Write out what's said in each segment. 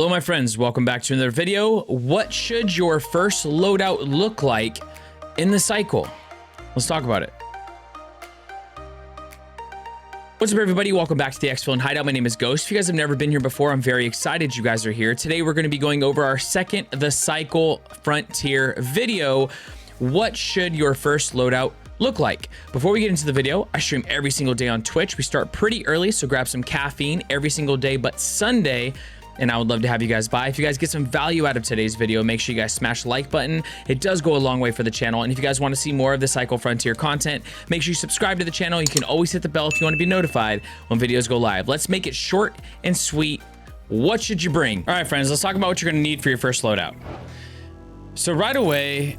Hello my friends, welcome back to another video. What should your first loadout look like in the cycle? Let's talk about it. What's up everybody, welcome back to the X-Villain Hideout. My name is Ghost. If you guys have never been here before, I'm very excited you guys are here. Today we're going to be going over our second The Cycle Frontier video. What should your first loadout look like? Before we get into the video, I stream every single day on Twitch. We start pretty early, so grab some caffeine every single day but Sunday. And I would love to have you guys by. If you guys get some value out of today's video, make sure you guys smash the like button. It does go a long way for the channel. And if you guys want to see more of the Cycle Frontier content, make sure you subscribe to the channel. You can always hit the bell if you want to be notified when videos go live. Let's make it short and sweet. What should you bring? All right, friends, let's talk about what you're going to need for your first loadout. So right away,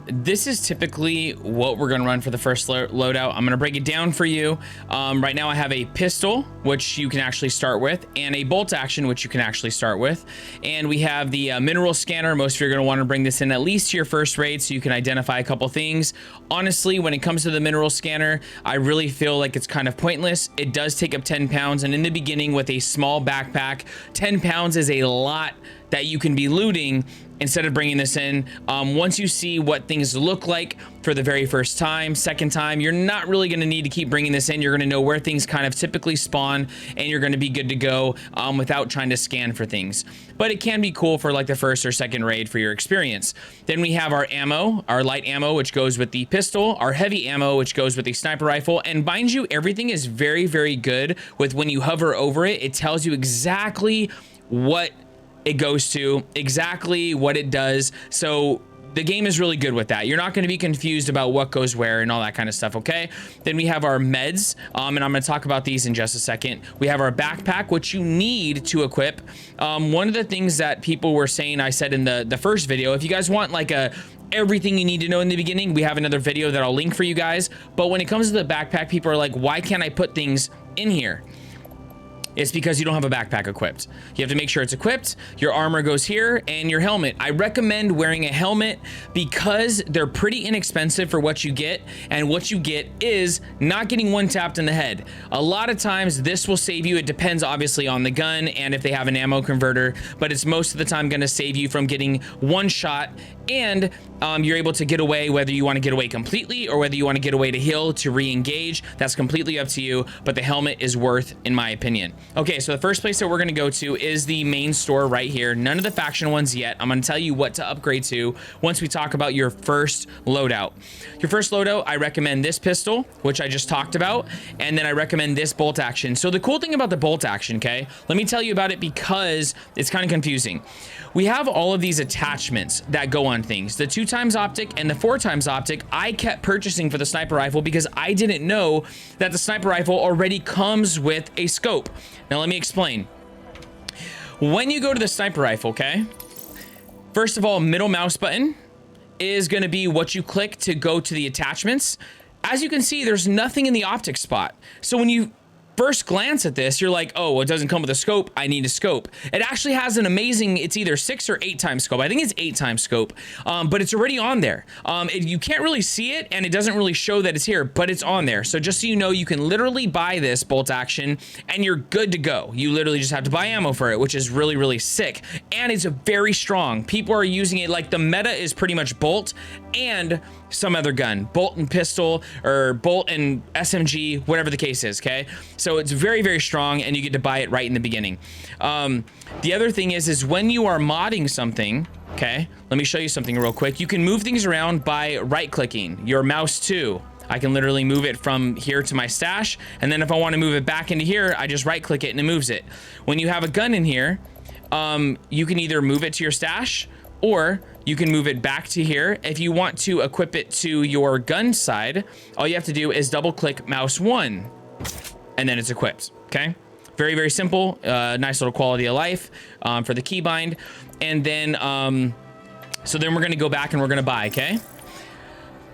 this is typically what we're gonna run for the first loadout. I'm gonna break it down for you. Right now I have a pistol, which you can actually start with, and a bolt action, which you can actually start with. And we have the mineral scanner. Most of you are gonna wanna bring this in at least to your first raid so you can identify a couple things. Honestly, when it comes to the mineral scanner, I really feel like it's kind of pointless. It does take up 10 pounds, and in the beginning with a small backpack, 10 pounds is a lot that you can be looting instead of bringing this in. Once you see what things look like for the very first time, second time, you're not really gonna need to keep bringing this in. You're gonna know where things kind of typically spawn, and you're gonna be good to go without trying to scan for things. But it can be cool for like the first or second raid for your experience. Then we have our ammo, our light ammo, which goes with the pistol, our heavy ammo, which goes with the sniper rifle. And mind you, everything is very, very good with when you hover over it, it tells you exactly what it goes to, exactly what it does. So the game is really good with that. You're not going to be confused about what goes where and all that kind of stuff, okay? Then we have our meds, and I'm going to talk about these in just a second. We have our backpack, which you need to equip. One of the things that people were saying, I said in the first video, if you guys want like everything you need to know in the beginning, we have another video that I'll link for you guys. But when it comes to the backpack, people are like, why can't I put things in here? It's because you don't have a backpack equipped. You have to make sure it's equipped. Your armor goes here, and your helmet. I recommend wearing a helmet because they're pretty inexpensive for what you get, and what you get is not getting one tapped in the head. A lot of times this will save you. It depends obviously on the gun and if they have an ammo converter, but it's most of the time going to save you from getting one shot, and you're able to get away, whether you want to get away completely or whether you want to get away to heal to re-engage. That's completely up to you, but the helmet is worth, in my opinion. Okay, so the first place that we're going to go to is the main store right here. None of the faction ones yet. I'm going to tell you what to upgrade to once we talk about your first loadout. Your first loadout, I recommend this pistol, which I just talked about, and then I recommend this bolt action. So the cool thing about the bolt action, okay, let me tell you about it because it's kind of confusing. We have all of these attachments that go on things. The 2x optic and the 4x optic, I kept purchasing for the sniper rifle because I didn't know that the sniper rifle already comes with a scope. Now let me explain. When you go to the sniper rifle, okay, first of all, middle mouse button is going to be what you click to go to the attachments. As you can see, there's nothing in the optic spot. So when you first glance at this, you're like, oh, it doesn't come with a scope. I need a scope. It actually has an amazing, it's either 6 or 8 times scope. I think it's 8 times scope, but it's already on there. You can't really see it, and it doesn't really show that it's here, but it's on there. So just so you know, you can literally buy this bolt action and you're good to go. You literally just have to buy ammo for it, which is really, really sick. And it's very strong. People are using it like the meta is pretty much bolt and some other gun, bolt and pistol or bolt and SMG, whatever the case is, okay? So it's very, very strong, and you get to buy it right in the beginning. The other thing is when you are modding something, okay, let me show you something real quick. You can move things around by right-clicking your mouse too. I can literally move it from here to my stash, and then if I want to move it back into here, I just right-click it and it moves it. When you have a gun in here, you can either move it to your stash or you can move it back to here. If you want to equip it to your gun side, all you have to do is double click mouse 1 and then it's equipped, okay? Very, very simple, nice little quality of life for the keybind. And then, so then we're gonna go back and we're gonna buy, okay?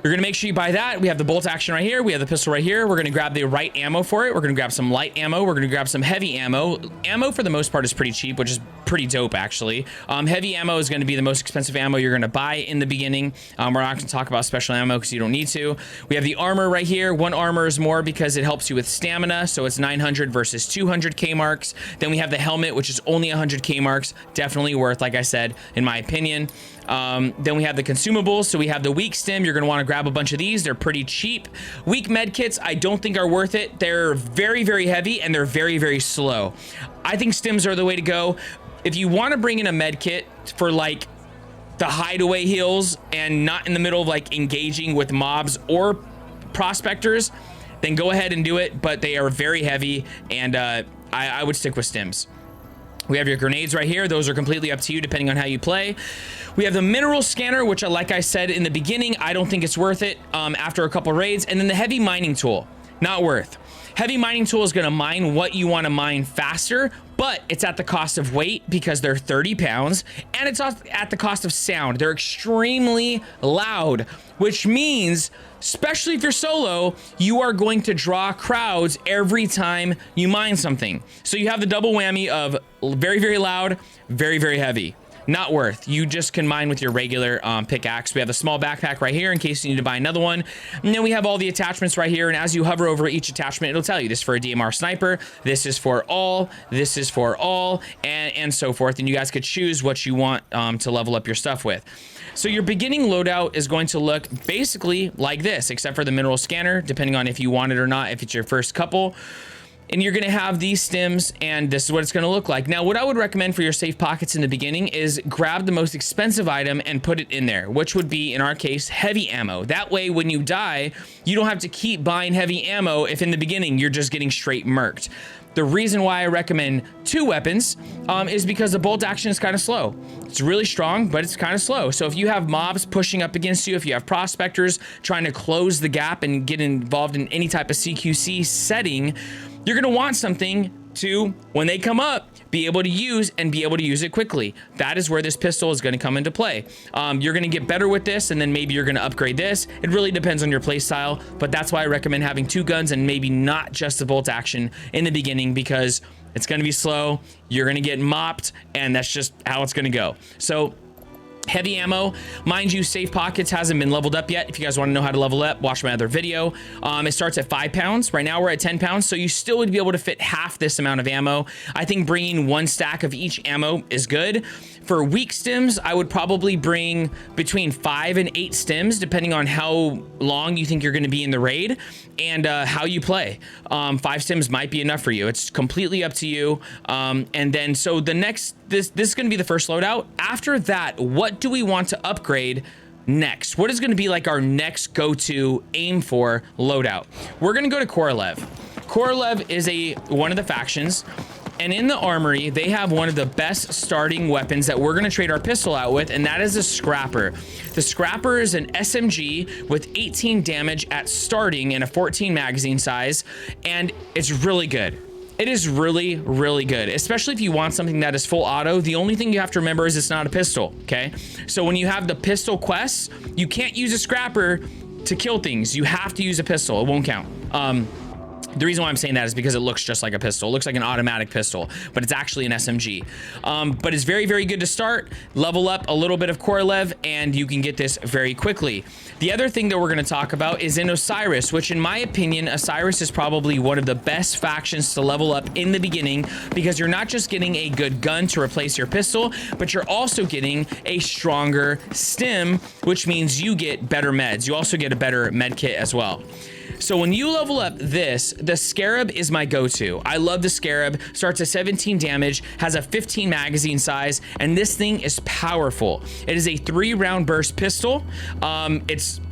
You're gonna make sure you buy that. We have the bolt action right here. We have the pistol right here. We're gonna grab the right ammo for it. We're gonna grab some light ammo. We're gonna grab some heavy ammo. Ammo for the most part is pretty cheap, which is pretty dope actually. Heavy ammo is going to be the most expensive ammo you're going to buy in the beginning. We're not going to talk about special ammo because you don't need to. We have the armor right here. One armor is more because it helps you with stamina, so it's 900 versus 200 K marks. Then we have the helmet, which is only 100 K marks, definitely worth, like I said, in my opinion. Then we have the consumables. So we have the weak stim. You're going to want to grab a bunch of these. They're pretty cheap. Weak med kits, I don't think are worth it. They're very, very heavy and they're very, very slow. I think stims are the way to go. If you want to bring in a med kit for like the hideaway hills and not in the middle of like engaging with mobs or prospectors, then go ahead and do it. But they are very heavy, and I would stick with stims. We have your grenades right here. Those are completely up to you depending on how you play. We have the mineral scanner, which like I said in the beginning, I don't think it's worth it after a couple raids. And then the heavy mining tool, not worth. Heavy mining tool is going to mine what you want to mine faster, but it's at the cost of weight because they're 30 pounds, and it's at the cost of sound. They're extremely loud, which means, especially if you're solo, you are going to draw crowds every time you mine something. So you have the double whammy of very, very loud, very, very heavy. Not worth. You just can mine with your regular pickaxe. We have a small backpack right here in case you need to buy another one. And then we have all the attachments right here. And as you hover over each attachment, it'll tell you this is for a DMR sniper. This is for all. This is for all, and so forth. And you guys could choose what you want to level up your stuff with. So your beginning loadout is going to look basically like this, except for the mineral scanner, depending on if you want it or not, if it's your first couple. And you're going to have these stims, and this is what it's going to look like. Now, what I would recommend for your safe pockets in the beginning is grab the most expensive item and put it in there, which would be, in our case, heavy ammo. That way, when you die, you don't have to keep buying heavy ammo if in the beginning you're just getting straight murked. The reason why I recommend 2 weapons is because the bolt action is kind of slow. It's really strong, but it's kind of slow. So if you have mobs pushing up against you, if you have prospectors trying to close the gap and get involved in any type of CQC setting, you're going to want something to, when they come up, be able to use and be able to use it quickly. That is where this pistol is going to come into play. You're going to get better with this, and then maybe you're going to upgrade this. It really depends on your play style, but that's why I recommend having 2 guns and maybe not just the bolt action in the beginning, because it's going to be slow. You're going to get mopped, and that's just how it's going to go. So heavy ammo, mind you, safe pockets hasn't been leveled up yet. If you guys want to know how to level up, watch my other video. It starts at 5 pounds. Right now we're at 10 pounds, so you still would be able to fit half this amount of ammo. I think bringing 1 stack of each ammo is good. For weak stims, I would probably bring between 5 and 8 stims, depending on how long you think you're going to be in the raid and how you play. 5 stims might be enough for you. It's completely up to you. And then, so the next, this is going to be the first loadout. After that, what do we want to upgrade next? What is going to be like our next go-to aim for loadout? We're going to go to Korolev. Korolev is one of the factions. And in the armory, they have one of the best starting weapons that we're going to trade our pistol out with, and that is a Scrapper. The Scrapper is an SMG with 18 damage at starting in a 14 magazine size, and it's really good. It is really, really good, especially if you want something that is full auto. The only thing you have to remember is it's not a pistol, okay? So when you have the pistol quests, you can't use a Scrapper to kill things. You have to use a pistol. It won't count. The reason why I'm saying that is because it looks just like a pistol. It looks like an automatic pistol, but it's actually an SMG. But it's very, very good to start. Level up a little bit of Korolev, and you can get this very quickly. The other thing that we're going to talk about is in Osiris, which in my opinion, Osiris is probably one of the best factions to level up in the beginning, because you're not just getting a good gun to replace your pistol, but you're also getting a stronger stim, which means you get better meds. You also get a better med kit as well. So when you level up this, the Scarab is my go-to. I love the Scarab. Starts at 17 damage, has a 15 magazine size, and this thing is powerful. It is a 3-round burst pistol.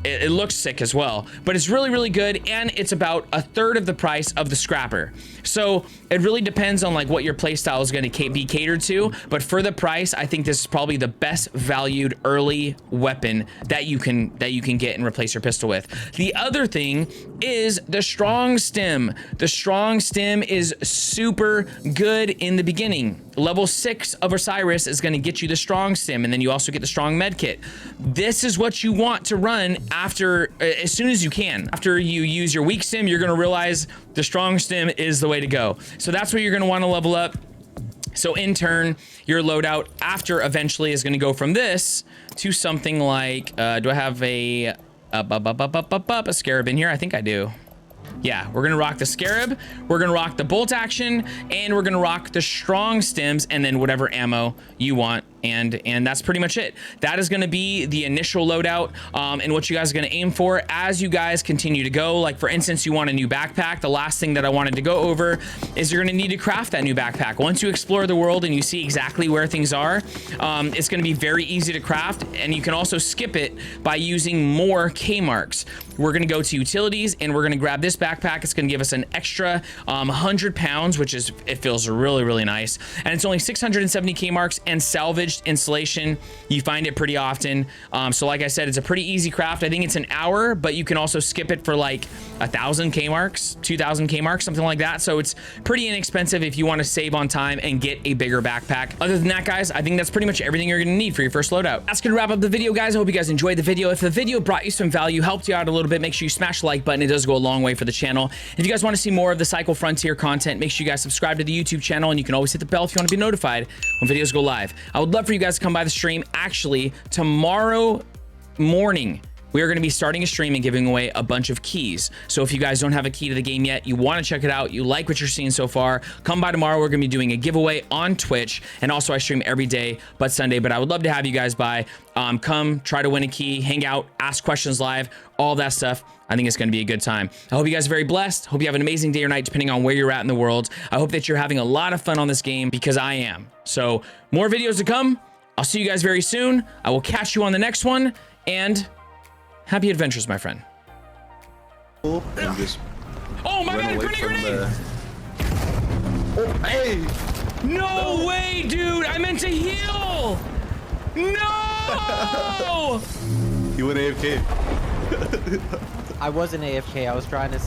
It looks sick as well, but it's really, really good, and it's about 1/3 of the price of the Scrapper. So it really depends on like what your playstyle is going to be catered to, but for the price, I think this is probably the best valued early weapon that you can get and replace your pistol with. The other thing is the strong stim. The strong stim is super good in the beginning. Level 6 of Osiris is going to get you the strong stim, and then you also get the strong med kit. This is what you want to run after, as soon as you can. After you use your weak stim, you're going to realize the strong stim is the way to go. So that's where you're going to want to level up. So in turn, your loadout after eventually is going to go from this to something like, do I have a scarab in here? I think I do. Yeah, we're gonna rock the scarab, we're gonna rock the bolt action, and we're gonna rock the strong stems, and then whatever ammo you want. And that's pretty much it. That is gonna be the initial loadout, and what you guys are gonna aim for as you guys continue to go. Like for instance, you want a new backpack. The last thing that I wanted to go over is you're gonna need to craft that new backpack. Once you explore the world and you see exactly where things are, it's gonna be very easy to craft, and you can also skip it by using more K marks. We're gonna go to utilities and we're gonna grab this backpack. It's gonna give us an extra 100 pounds, which is, it feels really, really nice. And it's only 670 K marks and salvaged insulation. You find it pretty often. So like I said, it's a pretty easy craft. I think it's an hour, but you can also skip it for like 1,000 K marks, 2,000 K marks, something like that. So it's pretty inexpensive if you want to save on time and get a bigger backpack. Other than that, guys, I think that's pretty much everything you're gonna need for your first loadout. That's gonna wrap up the video, guys. I hope you guys enjoyed the video. If the video brought you some value, helped you out a little bit, make sure you smash the like button. It does go a long way for the channel. If you guys want to see more of the Cycle Frontier content, make sure you guys subscribe to the YouTube channel, and you can always hit the bell if you want to be notified when videos go live. I would love for you guys to come by the stream. Actually, tomorrow morning, we are going to be starting a stream and giving away a bunch of keys. So if you guys don't have a key to the game yet, you want to check it out, you like what you're seeing so far, come by tomorrow. We're going to be doing a giveaway on Twitch, and also I stream every day but Sunday. But I would love to have you guys by. Come try to win a key, hang out, ask questions live, all that stuff. I think it's going to be a good time. I hope you guys are very blessed. Hope you have an amazing day or night, depending on where you're at in the world. I hope that you're having a lot of fun on this game, because I am. So more videos to come. I'll see you guys very soon. I will catch you on the next one, and happy adventures, my friend. And just oh my god, grenade! Oh, hey! No way, dude! I meant to heal! No! You went AFK. I wasn't AFK. I was trying to see.